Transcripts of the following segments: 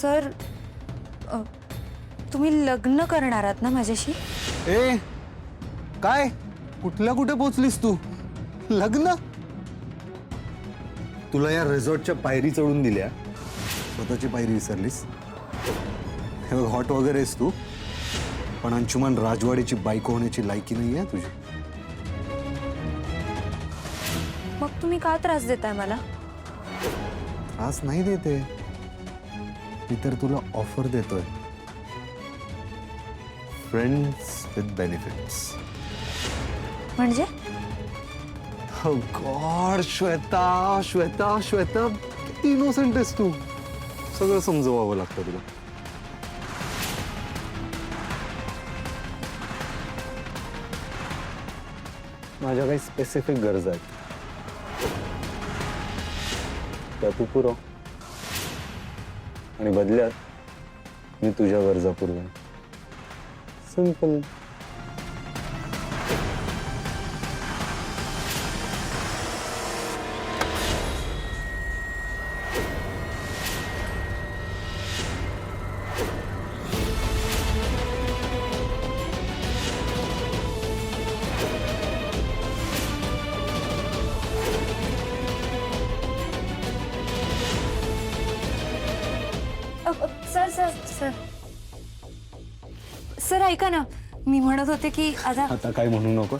Sir तुम्ही लग्न करणार आहात ना माझ्याशी? ए काय कुठल्या कुठे पोहोचलीस तू? लग्न? तुला या रिसॉर्टच्या पायरी चढून दिल्या, स्वतःची पायरी विसरलीस? हे बघ, हॉट वगैरे आहेस तू, पण अंशुमन राजवाडीची बायको होण्याची लायकी नाही आहे तुझी. मग तुम्ही का त्रास देताय मला? त्रास नाही देते मी, तर तुला ऑफर देतोय, फ्रेंड्स विथ बेनिफिट्स. म्हणजे? Oh God, श्वेता श्वेता श्वेता, किती इनोसेंट आहेस तू. सगळं समजवावं लागतं तुला. माझ्या काही स्पेसिफिक गरजा आहेत, त्या तू पुरव आणि बदल्यात मी तुझ्या गरजा पुरवेन. Simple. Sir sir sir sir ऐका ना, मी म्हणत होते की आता काय म्हणू नको.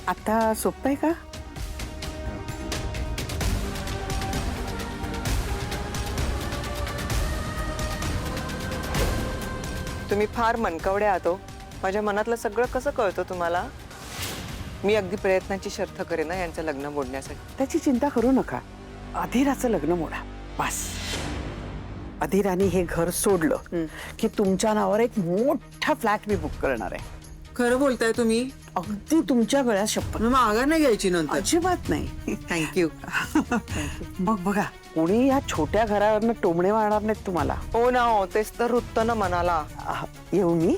आता सोपं आहे का? तुम्ही फार मनकवडे आहात हो. माझ्या मनातलं सगळं कसं कळतं तुम्हाला? मी अगदी प्रयत्नाची शर्थ करेन ना यांचं लग्न मोडण्यासाठी. त्याची चिंता करू नका, अधीराचं लग्न मोडा बस. अधीराने हे घर सोडलं की तुमच्या नावावर एक मोठा फ्लॅट मी बुक करणार आहे. खरं बोलताय तुम्ही? अगदी तुमच्या गळ्यात शपथ. माघार नाही घ्यायची नंतर? अजिबात नाही. थँक्यू. मग बघा, कोणी या छोट्या घरावरनं टोमणे मारणार नाहीत तुम्हाला. हो ना, हो तेच तर रुततं ना मनाला. येऊ मी?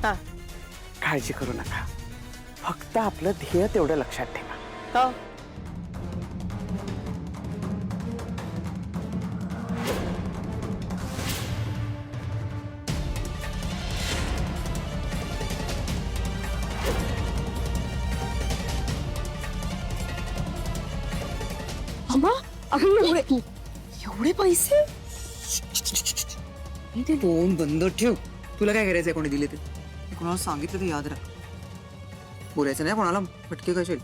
हा काळजी करू नका, फक्त आपलं ध्येय तेवढं लक्षात ठेवा. हा. एवढे पैसे? ते दोन बंद ठेव. तुला काय करायचंय कोणी दिले ते? कोणाला सांगितलं ते याद राख. बोलायचं नाही कोणाला, फटके कशे.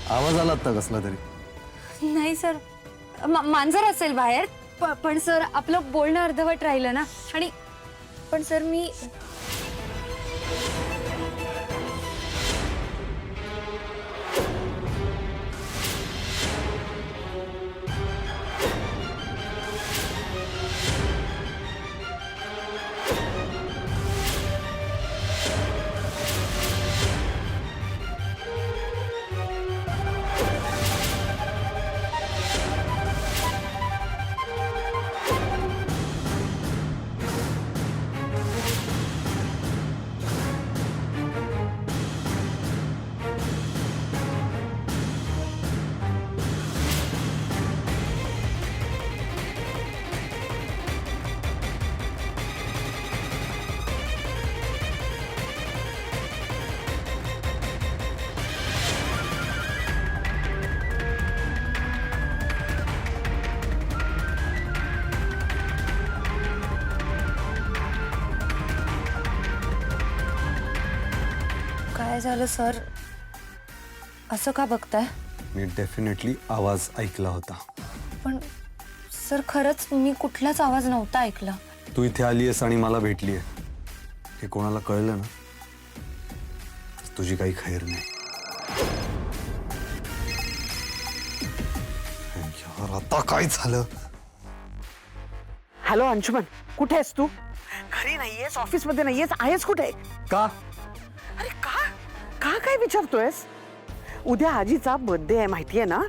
आवाज आला आता कसला तरी. नाही सर, मांजर असेल बाहेर. पण सर आपलं बोलणं अर्धवट राहिलं ना. आणि पण सर मी काय झालं सर? असं का बघताय? मी डेफिनेटली आवाज ऐकला होता. पण सर खरंच मी कुठलाच आवाज नव्हता ऐकला. तू इथे आलीयस आणि मला भेटलीये हे कोणाला कळलं ना, तर तुझी काही खैर नाही. यार आता काय झालं? हॅलो अंशुमन, कुठे आहेस तू? घरी नाहीयेस, ऑफिस मध्ये नाहीयेस, आहेस कुठे? का? अरे का का काय विचारतोयस? उद्या आजीचा बर्थडे आहे माहितीये ना?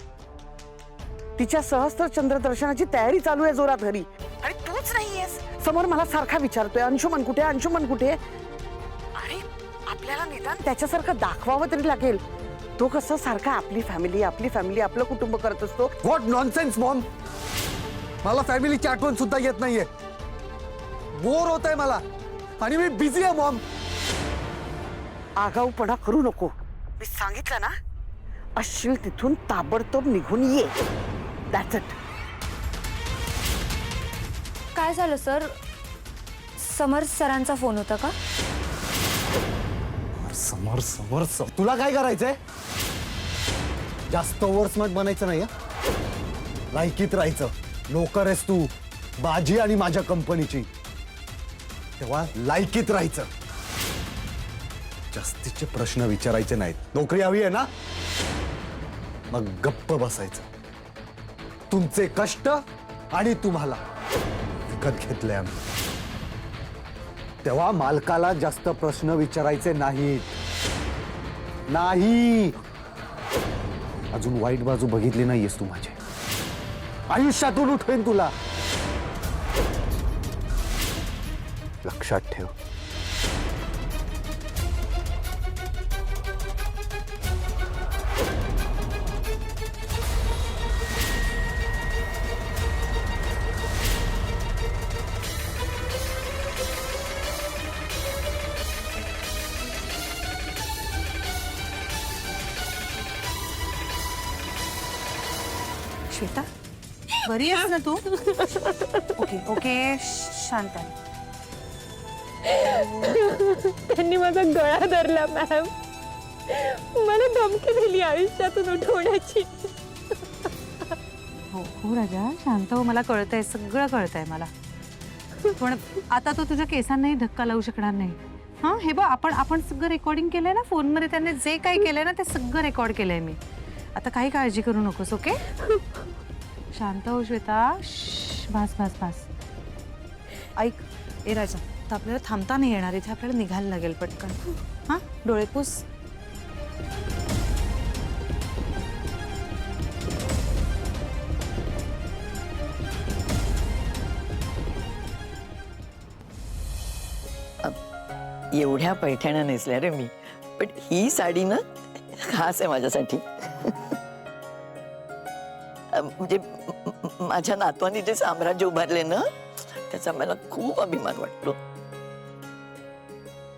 तिच्या सहस्त्र चंद्र दर्शनाची तयारी चालू आहे जोरात घरी. आणि तूच नाहीयेस. समोर मला सारखा विचारतोय, अंशुमन कुठे, अंशुमन कुठे? अरे आपल्याला निदान त्याच्यासारखं दाखवावं तरी लागेल. तो कसं सारखा आपली फॅमिली आपलं कुटुंब करत असतो. What nonsense Maugham. मला फॅमिलीची आठवण सुद्धा येत नाहीये. बोर होत आहे मला आणि मी बिझी आहे मॉम. आगाऊपणा करू नको. मी सांगितलं ना, असशील तिथून ताबडतोब निघून ये. That's it. काय झालं सर? समर सरांचा फोन होता का? समर तुला काय करायचंय? जास्त ओव्हरस्मार्ट बनायचं नाही. लायकीत राहायचं. नोकर आहेस तू बाजी आणि माझ्या कंपनीची, तेव्हा लायकीत राहायचं. जास्तीचे प्रश्न विचारायचे नाहीत. नोकरी हवी आहे ना, मग गप्प बसायचं. तुमचे कष्ट आणि तुम्हाला विकत घेतले आम्ही, तेव्हा मालकाला जास्त प्रश्न विचारायचे नाहीत. नाही. अजून वाईट बाजू बघितली नाहीयेस तू माझे. आयुष्यातून उठवेन तुला. लक्षात ठेव. श्वेता, बरी आहेस ना तू? ओके ओके, शांत आहे. त्यांनी माझा गळा धरला मॅम. मला धमकी दिली आयुष्यातून उठवण्याची. हो हो राजा, शांत हो. मला कळतंय, सगळं कळतंय मला. पण आता तो तुझ्या केसांनाही धक्का लावू शकणार नाही. हां, हे बघ, आपण सगळं रेकॉर्डिंग केलंय ना. फोनमध्ये त्यांनी जे काही केलंय ना, ते सगळं रेकॉर्ड केलंय मी. आता काही काळजी करू नकोस. ओके, शांत हो श्वेता. भास भास भास. ऐक ए राजा, तर आपल्याला थांबता नाही येणार. इथे आपल्याला निघायला लागेल पटकन. हां, डोळे पुस. एवढ्या पैठण्या नेसल्या रे मी, पण ही साडी ना खास आहे माझ्यासाठी. म्हणजे माझ्या नातवानी जे साम्राज्य उभारले ना, त्याचा मला खूप अभिमान वाटतो.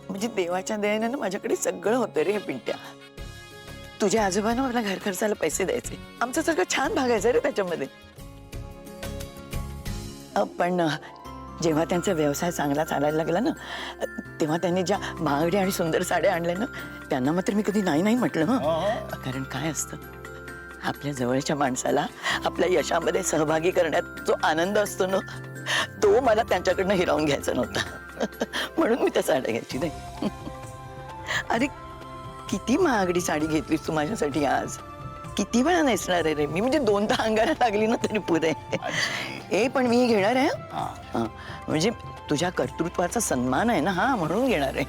म्हणजे देवाच्या दयेने ना माझ्याकडे सगळं होतं रे पिंट्या. तुझ्या आजोबांना मला घर खर्चाला पैसे द्यायचे. आमचं सगळं छान भागायचं रे त्याच्यामध्ये. पण जेव्हा त्यांचा व्यवसाय चांगला चालायला लागला ना, तेव्हा त्यांनी ज्या महागड्या आणि सुंदर साड्या आणल्या ना, त्यांना मात्र मी कधी नाही नाही म्हटलं. कारण काय असतं, आपल्या जवळच्या माणसाला आपल्या यशामध्ये सहभागी करण्यात जो आनंद असतो ना, तो मला त्यांच्याकडनं हिरावून घ्यायचा नव्हता. म्हणून मी त्या साड्या घ्यायची नाही. अरे किती महागडी साडी घेतलीस तू माझ्यासाठी आज. किती वेळा नेसणार आहे रे मी. म्हणजे 2दा अंगाला लागली ना तरी पुरे. पण मी घेणार आहे. म्हणजे तुझ्या कर्तृत्वाचा सन्मान आहे ना, हा, म्हणून घेणार आहे.